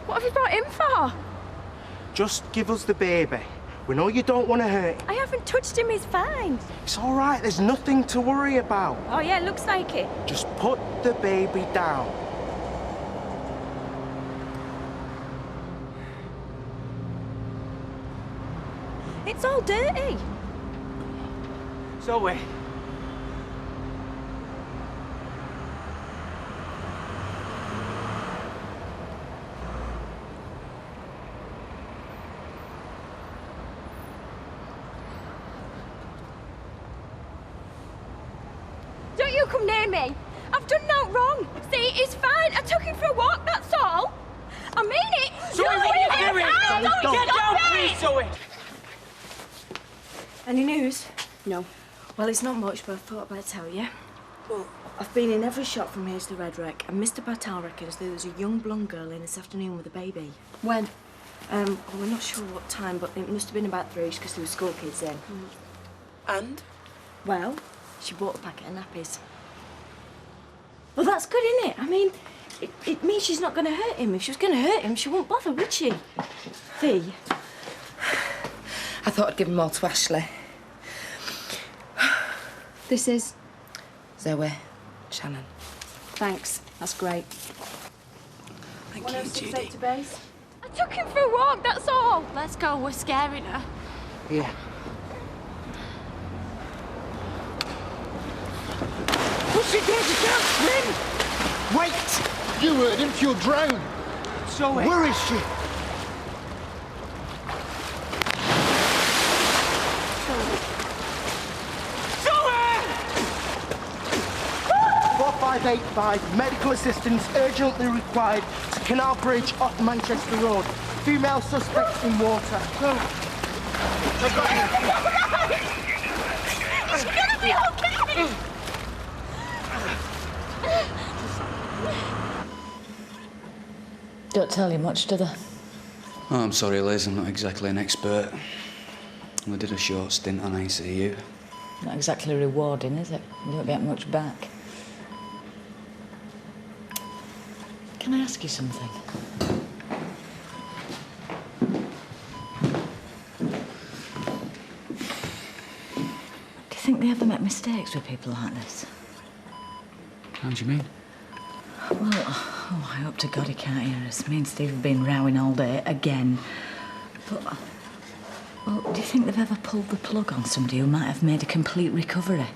What have you brought him for? Just give us the baby. We know you don't want to hurt him. I haven't touched him, he's fine. It's all right, there's nothing to worry about. Oh, yeah, looks like it. Just put the baby down. It's all dirty. Zoe. Don't you come near me. I've done no wrong. See, he's fine. I took him for a walk, that's all. I mean it. Zoe, what are you doing? Don't Get down, please, Zoe! Any news? No. Well, it's not much, but I thought I'd better tell you. Well, I've been in every shop from here to the Red Wreck, and Mr. Bartel reckons there was a young blonde girl in this afternoon with a baby. when? Well, we're not sure what time, but it must have been about 3 because there were school kids in. And? Well, she bought a packet of nappies. Well, that's good, isn't it? I mean, it means she's not going to hurt him. If she was going to hurt him, she wouldn't bother, would she? Fee? I thought I'd give them all to Ashley. This is... Zoe, Shannon. Thanks, that's great. Thank you, Judy. 1068 to base? I took him for a walk, that's all. Let's go, we're scaring her. Yeah. What's he doing? He can't swim! Wait! You heard him, you'll drown. Zoe. Where is she? Zoe! 4585, medical assistance urgently required to Canal Bridge off Manchester Road. Female suspect in water. Go. She's gonna be okay! Don't tell you much, do they? Oh, I'm sorry, Liz, I'm not exactly an expert. I did a short stint on ICU. Not exactly rewarding, is it? You don't get much back. Can I ask you something? Do you think they ever make mistakes with people like this? How do you mean? Well, I hope to God he can't hear us. Me and Steve have been rowing all day, again. But, well, do you think they've ever pulled the plug on somebody who might have made a complete recovery?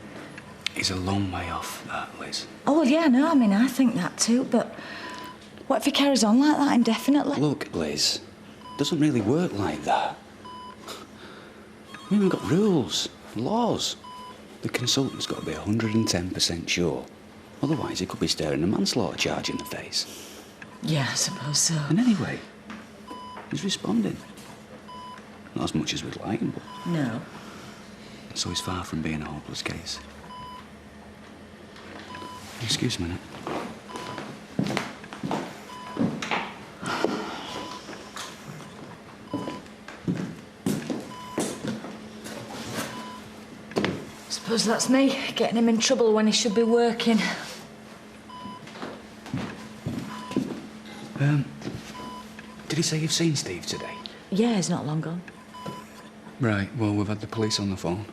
He's a long way off that, Liz. Oh, well, yeah, no, I mean, I think that too, but what if he carries on like that indefinitely? Look, Liz, it doesn't really work like that. I mean, we've got rules, laws. The consultant's got to be 110% sure. Otherwise, he could be staring a manslaughter charge in the face. Yeah, I suppose so. And anyway, he's responding. Not as much as we'd like, but... No. So he's far from being a hopeless case. Excuse me a minute. Suppose that's me, getting him in trouble when he should be working. Did he say you've seen Steve today? Yeah, he's not long gone. Right, well, we've had the police on the phone.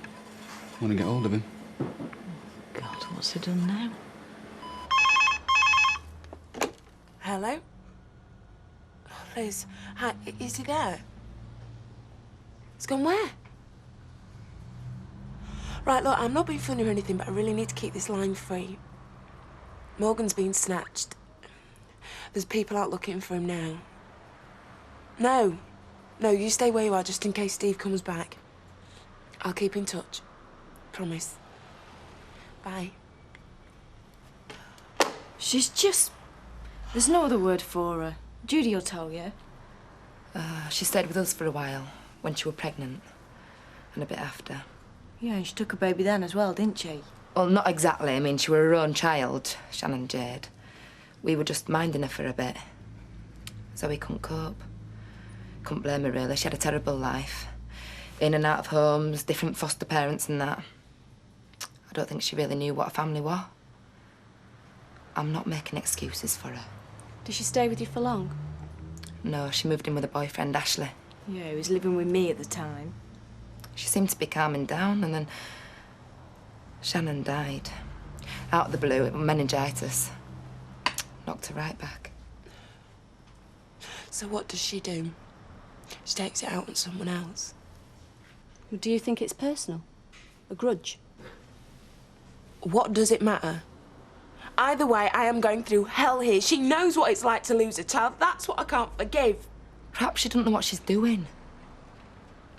Want to get hold of him? God, what's he done now? Hello? Liz, hi, is he there? He's gone where? Right, look, I'm not being funny or anything, but I really need to keep this line free. Morgan's been snatched. There's people out looking for him now. No, you stay where you are just in case Steve comes back. I'll keep in touch. Promise. Bye. She's just... There's no other word for her. Judy will tell you. She stayed with us for a while, when she was pregnant, and a bit after. Yeah, and she took a baby then as well, didn't she? Well, not exactly. I mean, she were her own child, Shannon Jade. We were just minding her for a bit. Zoe couldn't cope. Couldn't blame her, really. She had a terrible life. In and out of homes, different foster parents and that. I don't think she really knew what a family was. I'm not making excuses for her. Did she stay with you for long? No, she moved in with her boyfriend, Ashley. Yeah, he was living with me at the time. She seemed to be calming down, and then Shannon died. Out of the blue, it was meningitis. Knocked her right back. So what does she do? She takes it out on someone else. Do you think it's personal? A grudge? What does it matter? Either way, I am going through hell here. She knows what it's like to lose a child. That's what I can't forgive. Perhaps she doesn't know what she's doing.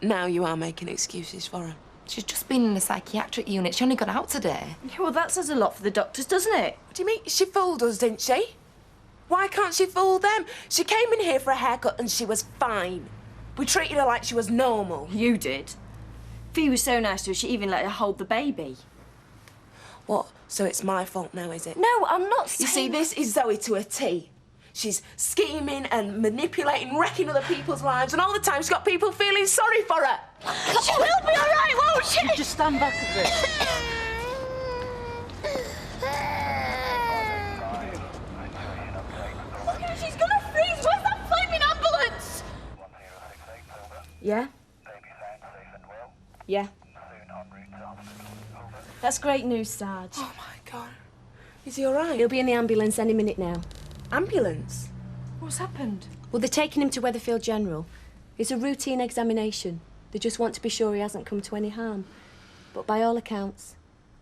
Now you are making excuses for her. She's just been in a psychiatric unit. She only got out today. Yeah, well, that says a lot for the doctors, doesn't it? What do you mean? She fooled us, didn't she? Why can't she fool them? She came in here for a haircut and she was fine. We treated her like she was normal. You did. Fee was so nice to her, she even let her hold the baby. What? So it's my fault now, is it? No, I'm not saying... You see, this is Zoe to a T. She's scheming and manipulating, wrecking other people's lives, and all the time she's got people feeling sorry for her. She will be all right, won't she? Just stand back a bit. She's gonna freeze. Where's that flaming ambulance? Yeah? Yeah. That's great news, Sarge. Oh, my God. Is he all right? He'll be in the ambulance any minute now. Ambulance? What's happened? Well, they're taking him to Weatherfield General. It's a routine examination. They just want to be sure he hasn't come to any harm. But by all accounts,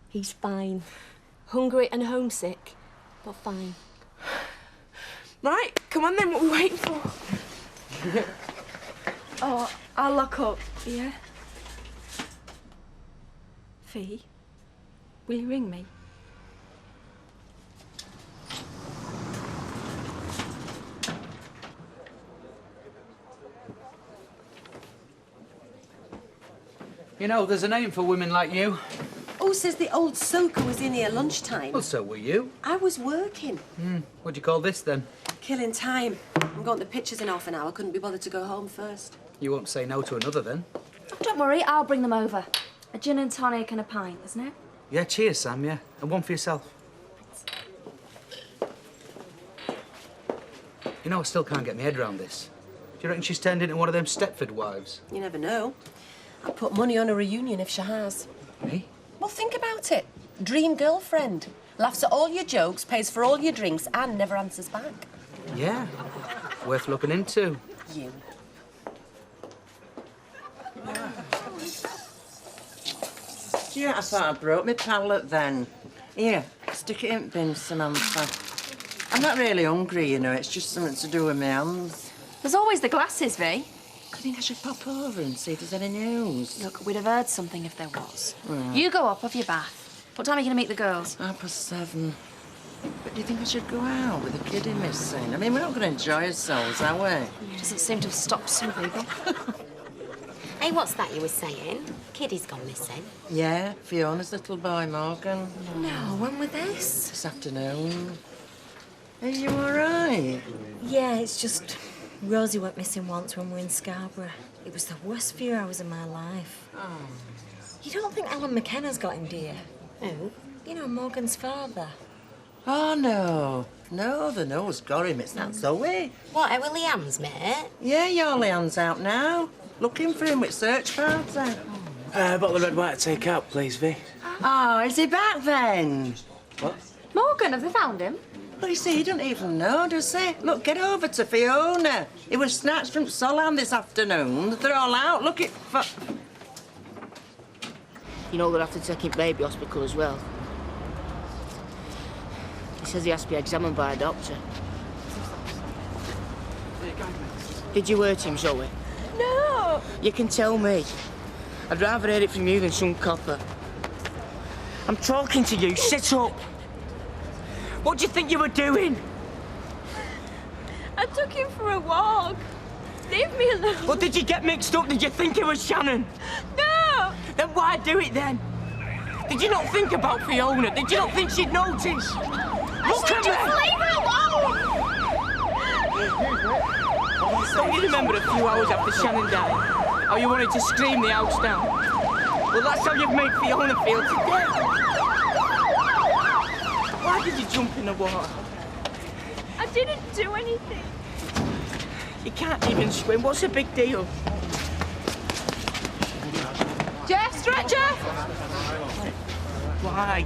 he's fine. Hungry and homesick, but fine. Right, come on then, what are we waiting for? Oh, I'll lock up, yeah? Fee, will you ring me? You know, there's a name for women like you. Oh, says the old soaker was in here lunchtime. Well, so were you. I was working. What do you call this, then? Killing time. I'm going to the pictures in half an hour. Couldn't be bothered to go home first. You won't say no to another, then? Don't worry, I'll bring them over. A gin and tonic and a pint, isn't it? Yeah, cheers, Sam, yeah. And one for yourself. You know, I still can't get my head around this. Do you reckon she's turned into one of them Stepford wives? You never know. I'd put money on a reunion if she has. Me? Well, think about it. Dream girlfriend. Laughs at all your jokes, pays for all your drinks, and never answers back. Yeah. Worth looking into. You. Yeah, I thought I broke my palate then. Here, stick it in the bin, Samantha. I'm not really hungry, you know. It's just something to do with my hands. There's always the glasses, V. I think I should pop over and see if there's any news. Look, we'd have heard something if there was. You go up, have your bath. What time are you going to meet the girls? 7:30. But do you think I should go out with the kiddie missing? I mean, we're not going to enjoy ourselves, are we? Doesn't seem to have stopped some people. Hey, what's that you were saying? Kiddie's gone missing. Yeah, Fiona's little boy, Morgan. No, when was this? This afternoon. Are you all right? Yeah, it's just Rosie went missing once when we were in Scarborough. It was the worst few hours of my life. Oh. You don't think Alan McKenna's got him, do you? Who? You know, Morgan's father. Oh, no. No, the nose got him. It's not Zoe. What, our Leanne's mate? Yeah, your Leanne's out now. Looking for him with search party. A bottle of red white to take out, please, V. Oh, is he back then? What? Morgan, have they found him? Well, you see, he doesn't even know, does he? Look, get over to Fiona. He was snatched from Solheim this afternoon. They're all out. Look it for... You know they'll have to take him to baby hospital as well. He says he has to be examined by a doctor. Did you hurt him, Zoe? No! You can tell me. I'd rather hear it from you than some copper. I'm talking to you. Sit up. What do you think you were doing? I took him for a walk. Leave me alone. Well, did you get mixed up? Did you think it was Shannon? No! Then why do it then? Did you not think about Fiona? Did you not think she'd notice? Look at Just me! leave her alone! Don't you remember a few hours after Shannon died? How you wanted to scream the house down? Well, that's how you've made Fiona feel today. Why did you jump in the water? I didn't do anything. He can't even swim. What's the big deal? Jeff, stretcher! Why?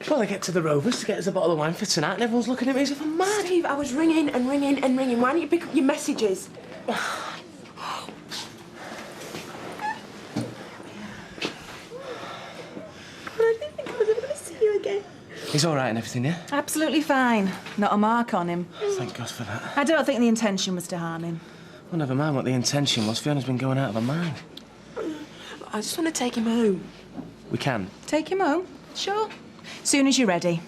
Well, I get to the Rovers to get us a bottle of wine for tonight, and everyone's looking at me as if I'm mad. Steve, I was ringing and ringing and ringing. Why don't you pick up your messages? He's all right and everything, yeah? Absolutely fine. Not a mark on him. Thank God for that. I don't think the intention was to harm him. Well, never mind what the intention was. Fiona's been going out of her mind. I just want to take him home. We can. Take him home? Sure. Soon as you're ready.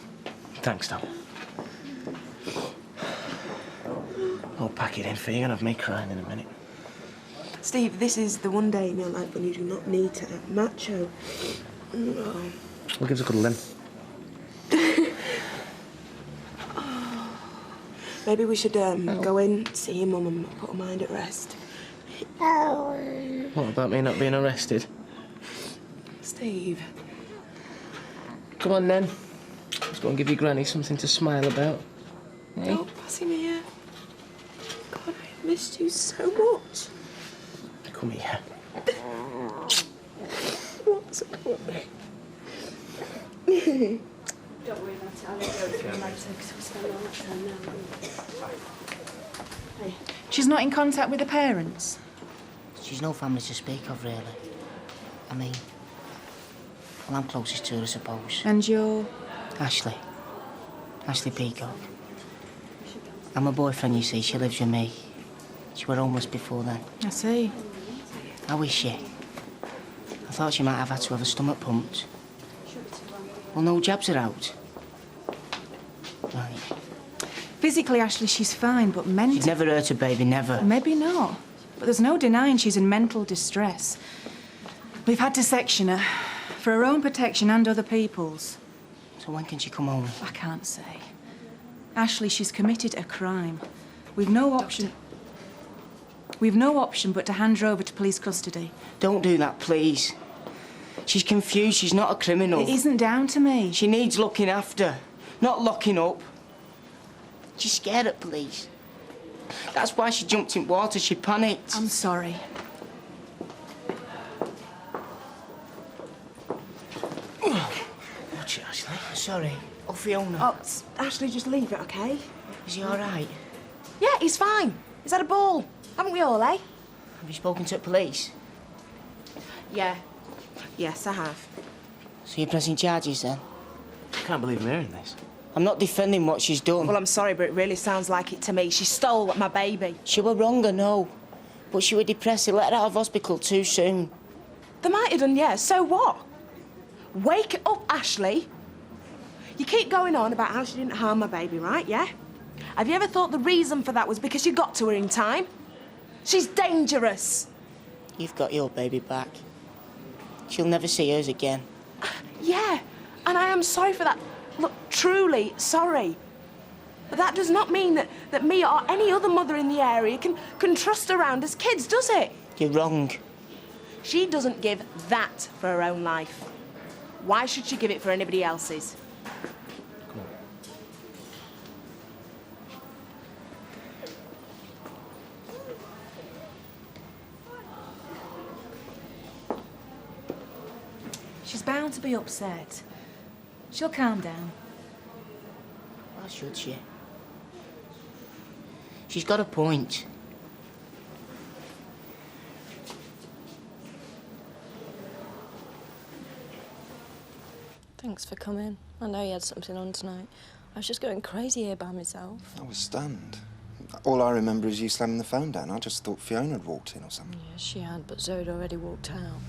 Thanks, Tom. I'll pack it in for you and have me crying in a minute. Steve, this is the one day in your life when you do not need to act macho. Oh. We'll give us a cuddle then. Maybe we should go in, see your mum and put her mind at rest. What about me not being arrested? Steve. Come on, then. Let's go and give your granny something to smile about. Eh? Oh, pass him here. God, I've missed you so much. Come here. What's up? Don't worry about it. I'll go through later because we spend all that time now. Hey. She's not in contact with the parents? She's no family to speak of, really. I mean, well, I'm closest to her, I suppose. And you're? Ashley. Ashley Peacock. And my boyfriend, you see, she lives with me. She were homeless before then. I see. How is she? I thought she might have had to have her stomach pumped. Well, no jabs are out. Right. Physically, Ashley, she's fine, but mentally... She's never hurt a baby, never. Maybe not. But there's no denying she's in mental distress. We've had to section her, for her own protection and other people's. So when can she come home? I can't say. Ashley, she's committed a crime. We've no option... We've no option but to hand her over to police custody. Don't do that, please. She's confused. She's not a criminal. It isn't down to me. She needs looking after, not locking up. She's scared of police. That's why she jumped in water. She panicked. I'm sorry. Watch it, Ashley. Sorry. Oh, Fiona. Oh, Ashley, just leave it, OK? Is he all right? Yeah, he's fine. He's had a ball. Haven't we all, eh? Have you spoken to the police? Yeah. Yes, I have. So you're pressing charges, then? I can't believe I'm hearing this. I'm not defending what she's done. Well, I'm sorry, but it really sounds like it to me. She stole my baby. She were wrong, I know. But she were depressed. They let her out of hospital too soon. They might have done, yeah. So what? Wake up, Ashley. You keep going on about how she didn't harm my baby, right, yeah? Have you ever thought the reason for that was because you got to her in time? She's dangerous. You've got your baby back. She'll never see hers again. Yeah, and I am sorry for that. Look, truly sorry. But that does not mean that me or any other mother in the area can trust around as kids, does it? You're wrong. She doesn't give that for her own life. Why should she give it for anybody else's? Come on. She's bound to be upset. She'll calm down. Why should she? She's got a point. Thanks for coming. I know you had something on tonight. I was just going crazy here by myself. I was stunned. All I remember is you slamming the phone down. I just thought Fiona had walked in or something. Yeah, she had, but Zoe had already walked out.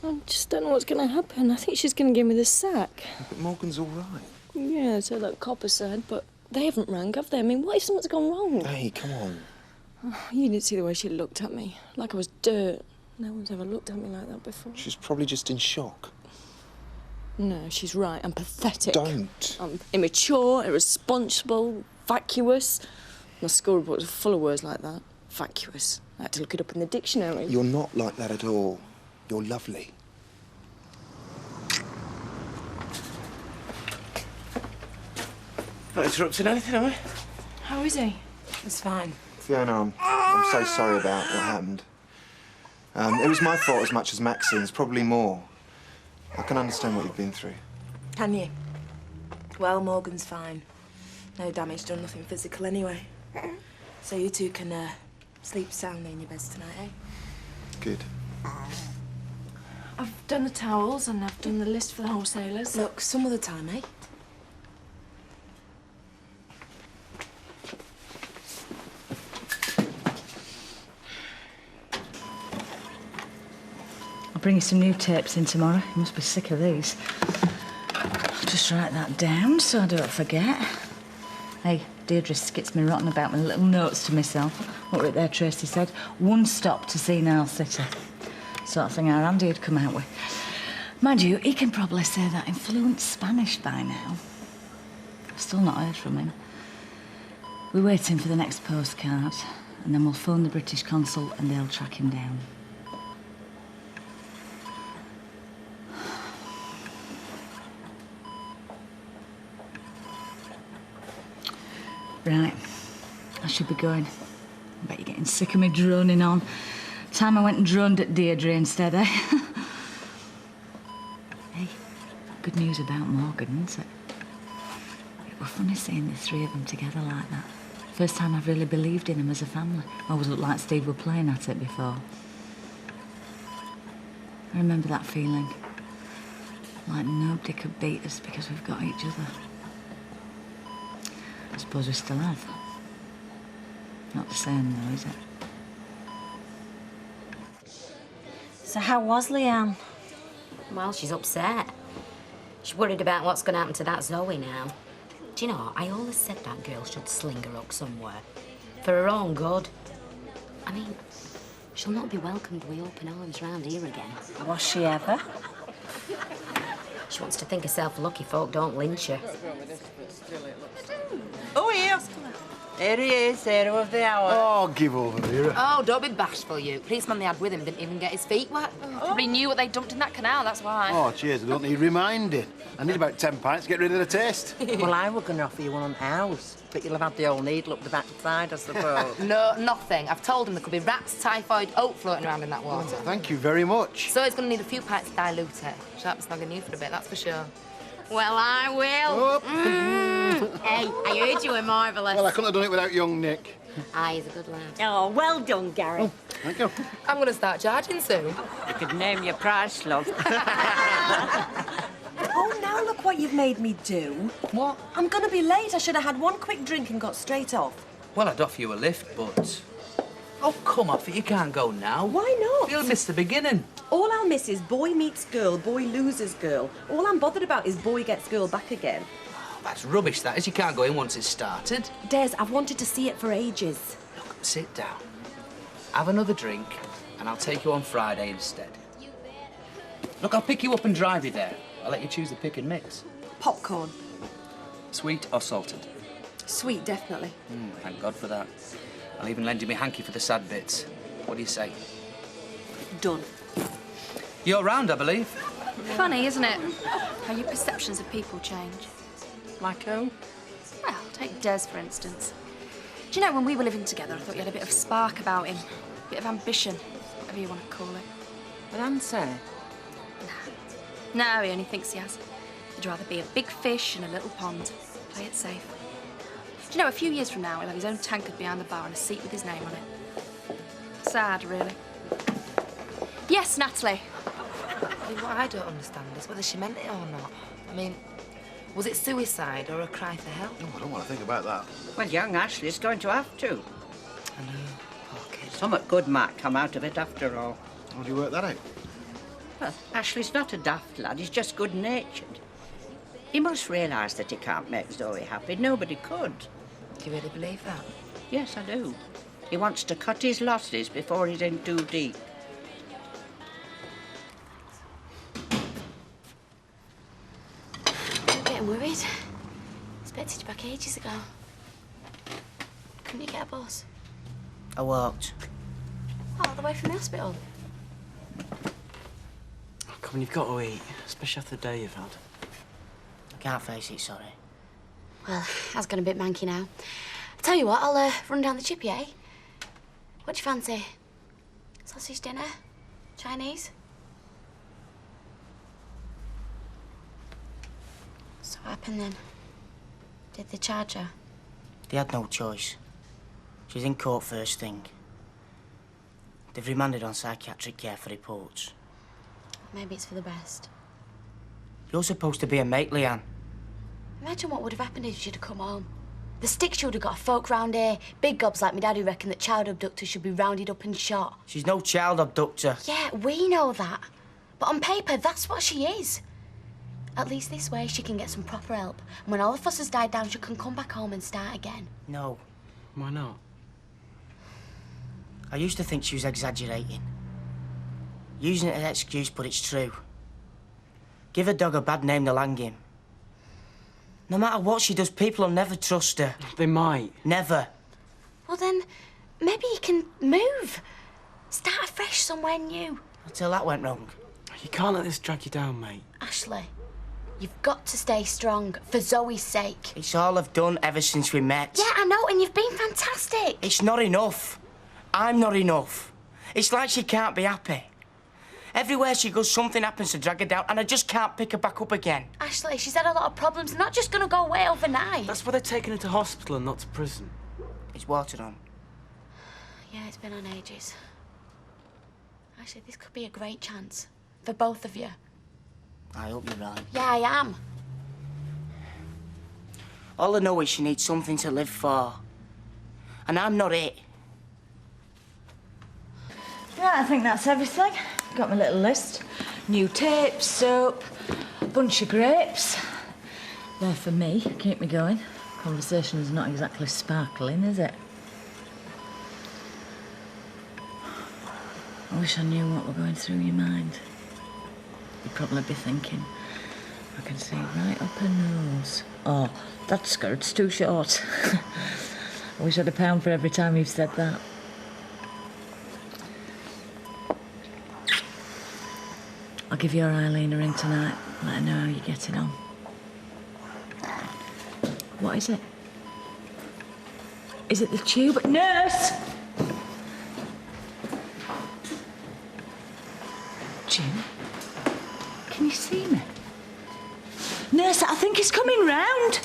I just don't know what's going to happen. I think she's going to give me the sack. But Morgan's all right. Yeah, so that copper said, but they haven't rang, have they? I mean, what if something's gone wrong? Hey, come on. Oh, you didn't see the way she looked at me, like I was dirt. No one's ever looked at me like that before. She's probably just in shock. No, she's right. I'm pathetic. Don't. I'm immature, irresponsible, vacuous. My school reports are full of words like that. Vacuous. I had to look it up in the dictionary. You're not like that at all. You're lovely. Not interrupting anything, am I? How is he? It's fine. Fiona, I'm so sorry about what happened. It was my fault as much as Maxine's, probably more. I can understand what you've been through. Can you? Well, Morgan's fine. No damage done, nothing physical anyway. So you two can sleep soundly in your beds tonight, eh? Good. I've done the towels and I've done the list for the wholesalers. Look, some other time, eh? I'll bring you some new tapes in tomorrow. You must be sick of these. I'll just write that down so I don't forget. Hey, Deirdre skits me rotten about my little notes to myself. What were it there, Tracy said? One stop to Senile City. Sort of thing our Andy had come out with. Mind you, he can probably say that in fluent Spanish by now. I've still not heard from him. We're waiting for the next postcard, and then we'll phone the British consul and they'll track him down. Right, I should be going. I bet you're getting sick of me droning on. Time I went and droned at Deirdre instead, eh? Hey, good news about Morgan, isn't it? It was funny seeing the three of them together like that. First time I've really believed in them as a family. Always looked like Steve were playing at it before. I remember that feeling. Like nobody could beat us because we've got each other. I suppose we still have. Not the same, though, is it? So how was Leanne? Well, she's upset. She's worried about what's going to happen to that Zoe now. Do you know what? I always said that girl should sling her up somewhere. For her own good. I mean, she'll not be welcomed with open arms round here again. Was she ever? She wants to think herself lucky folk don't lynch her. Oh, here. Here he is, hero of the hour. Oh, give over, Vera. Oh, don't be bashful, you. Policeman they had with him didn't even get his feet wet. Probably knew what they dumped in that canal, that's why. Oh, cheers, I don't need reminding. I need about 10 pints to get rid of the taste. Well, I were going to offer you one on the house, but you'll have had the old needle up the backside, I suppose. No, nothing. I've told him there could be rats, typhoid, oat floating around in that water. Oh, thank you very much. So he's going to need a few pints to dilute it. Sharp snogging you for a bit, that's for sure. Well, I will. Hey, I heard you were marvellous. Well, I couldn't have done it without young Nick. Ah, he's a good lad. Oh, well done, Gary. Oh, thank you. I'm going to start charging soon. You could name your price, love. Oh, now look what you've made me do. What? I'm gonna be late. I should have had one quick drink and got straight off. Well, I'd offer you a lift, but... Oh, come off it. You can't go now. Why not? You'll miss the beginning. All I'll miss is boy meets girl, boy loses girl. All I'm bothered about is boy gets girl back again. Oh, that's rubbish, that is. You can't go in once it's started. Des, I've wanted to see it for ages. Look, sit down. Have another drink, and I'll take you on Friday instead. Look, I'll pick you up and drive you there. I'll let you choose the pick and mix. Popcorn. Sweet or salted? Sweet, definitely. Thank God for that. I'll even lend you my hanky for the sad bits. What do you say? Done. You're round, I believe. Funny, isn't it? How your perceptions of people change. Like who? Well, take Des, for instance. Do you know, when we were living together, I thought you had a bit of spark about him. A bit of ambition, whatever you want to call it. An answer? No, he only thinks he has. He'd rather be a big fish in a little pond. Play it safe. Do you know, a few years from now, he'll have his own tankard behind the bar and a seat with his name on it. Sad, really. Yes, Natalie? I mean, what I don't understand is whether she meant it or not. I mean, was it suicide or a cry for help? Oh, I don't want to think about that. Well, young Ashley's going to have to. I know, poor kid. Something good might come out of it after all. How do you work that out? Well, Ashley's not a daft lad, he's just good-natured. He must realise that he can't make Zoe happy. Nobody could. Do you really believe that? Yes, I do. He wants to cut his losses before he's in too deep. worried. Expected you back ages ago. Couldn't you get a bus? I walked. All the way from the hospital? Oh, come on, you've got to eat, especially after the day you've had. I can't face it, sorry. Well, I was getting a bit manky now. I tell you what, I'll run down the chippy, eh? What do you fancy? Sausage dinner? Chinese? So what happened then? Did they charge her? They had no choice. She's in court first thing. They've remanded on psychiatric care for reports. Maybe it's for the best. You're supposed to be a mate, Leanne. Imagine what would have happened if she'd have come home. The sticks would have got folk round here. Big gobs like me dad who reckon that child abductors should be rounded up and shot. She's no child abductor. Yeah, we know that. But on paper, that's what she is. At least this way she can get some proper help. And when all the fuss has died down, she can come back home and start again. No. Why not? I used to think she was exaggerating. Using it as an excuse, but it's true. Give a dog a bad name, they'll hang him. No matter what she does, people will never trust her. They might. Never. Well then, maybe you can move. Start afresh somewhere new. Until that went wrong. You can't let this drag you down, mate. Ashley, you've got to stay strong, for Zoe's sake. It's all I've done ever since we met. Yeah, I know, and you've been fantastic. It's not enough. I'm not enough. It's like she can't be happy. Everywhere she goes, something happens to drag her down, and I just can't pick her back up again. Ashley, she's had a lot of problems. They're not just going to go away overnight. That's why they're taking her to hospital and not to prison. It's watered on. Yeah, it's been on ages. Actually, this could be a great chance for both of you. I hope you're right. Yeah, I am. All I know is she needs something to live for. And I'm not it. Right, I think that's everything. Got my little list. New tapes, soap, a bunch of grapes. They're for me, keep me going. Conversation's not exactly sparkling, is it? I wish I knew what were going through your mind. You'd probably be thinking, I can see right up her nose. Oh, that skirt's too short. I wish I had £1 for every time you've said that. I'll give your Eileen a ring tonight. Let her know how you're getting on. What is it? Is it the tube? Nurse! Jim? Can you see me? Nurse, I think he's coming round.